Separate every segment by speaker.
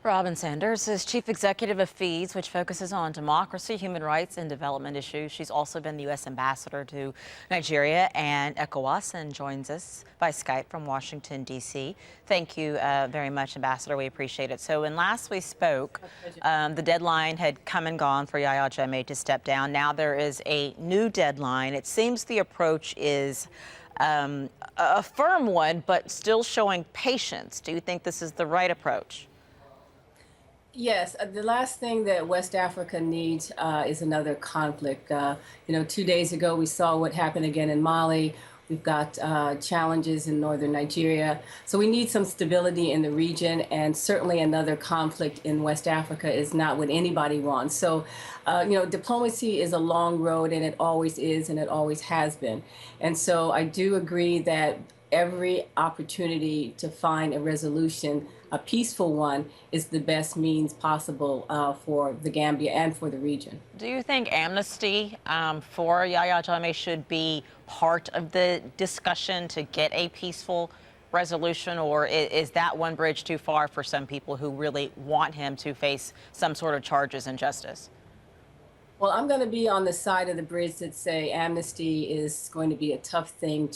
Speaker 1: Robin Sanders is chief executive of FEEDS, which focuses on democracy, human rights, and development issues. She's also been the U.S. ambassador to Nigeria and ECOWAS and joins us by Skype from Washington, D.C. Thank you very much, Ambassador. We appreciate it. So when last we spoke, the deadline had come and gone for Yahya Jammeh to step down. Now there is a new deadline. It seems the approach is a firm one, but still showing patience. Do you think this is the right approach?
Speaker 2: Yes, the last thing that West Africa needs is another conflict. 2 days ago, we saw what happened again in Mali. We've got challenges in northern Nigeria. So we need some stability in the region, and certainly another conflict in West Africa is not what anybody wants. So, diplomacy is a long road, and it always is, and it always has been. And so I do agree that every opportunity to find a resolution, a peaceful one, is the best means possible for the Gambia and for the region.
Speaker 1: Do you think amnesty for Yahya Jammeh should be part of the discussion to get a peaceful resolution, or is that one bridge too far for some people who really want him to face some sort of charges and justice?
Speaker 2: Well, I'm going to be on the side of the bridge that say amnesty is going to be a tough thing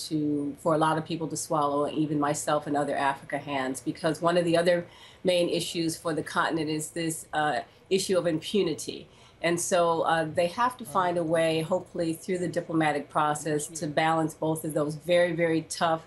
Speaker 2: for a lot of people to swallow, even myself and other Africa hands, because one of the other main issues for the continent is this issue of impunity. And so they have to find a way, hopefully through the diplomatic process, to balance both of those very, very tough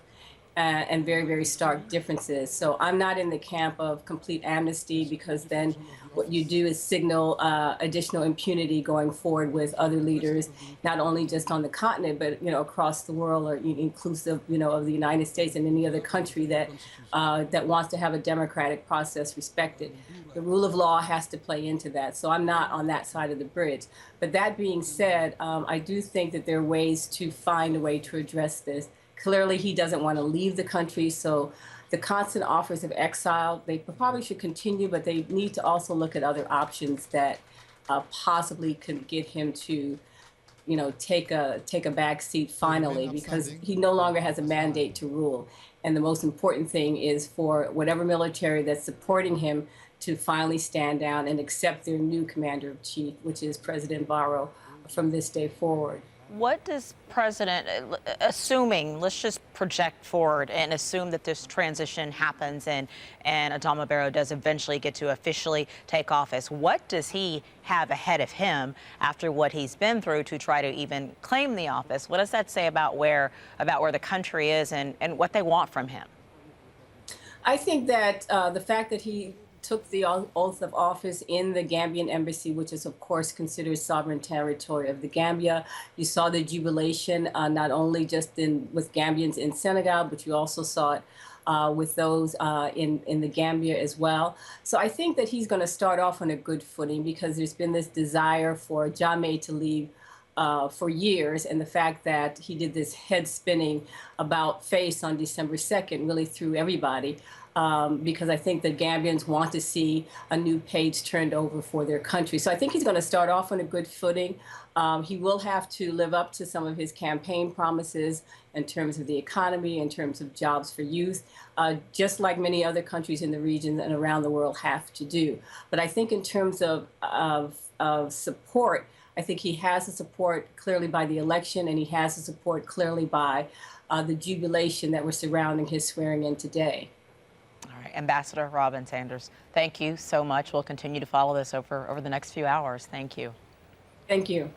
Speaker 2: and very, very stark differences. So I'm not in the camp of complete amnesty, because then what you do is signal additional impunity going forward with other leaders, not only just on the continent, but across the world, or inclusive of the United States and any other country that wants to have a democratic process respected. The rule of law has to play into that. So I'm not on that side of the bridge. But that being said, I do think that there are ways to find a way to address this. Clearly, he doesn't want to leave the country, so the constant offers of exile, they probably should continue, but they need to also look at other options that possibly could get him to, take a back seat finally, because he no longer has a mandate to rule. And the most important thing is for whatever military that's supporting him to finally stand down and accept their new commander-in-chief, which is President Barrow, from this day forward.
Speaker 1: What does President, assuming, let's just project forward and assume that this transition happens and Adama Barrow does eventually get to officially take office, what does he have ahead of him after what he's been through to try to even claim the office? What does that say about where the country is and what they want from him?
Speaker 2: I think that the fact that he took the oath of office in the Gambian embassy, which is, of course, considered sovereign territory of the Gambia. You saw the jubilation not only just with Gambians in Senegal, but you also saw it with those in the Gambia as well. So I think that he's going to start off on a good footing, because there's been this desire for Jammeh to leave for years, and the fact that he did this head-spinning about face on December 2nd really threw everybody. Because I think the Gambians want to see a new page turned over for their country. So I think he's going to start off on a good footing. He will have to live up to some of his campaign promises in terms of the economy, in terms of jobs for youth, just like many other countries in the region and around the world have to do. But I think in terms of support, I think he has the support clearly by the election, and he has the support clearly by the jubilation that we're surrounding his swearing in today.
Speaker 1: All right, Ambassador Robin Sanders, thank you so much. We'll continue to follow this over the next few hours. Thank you.
Speaker 2: Thank you.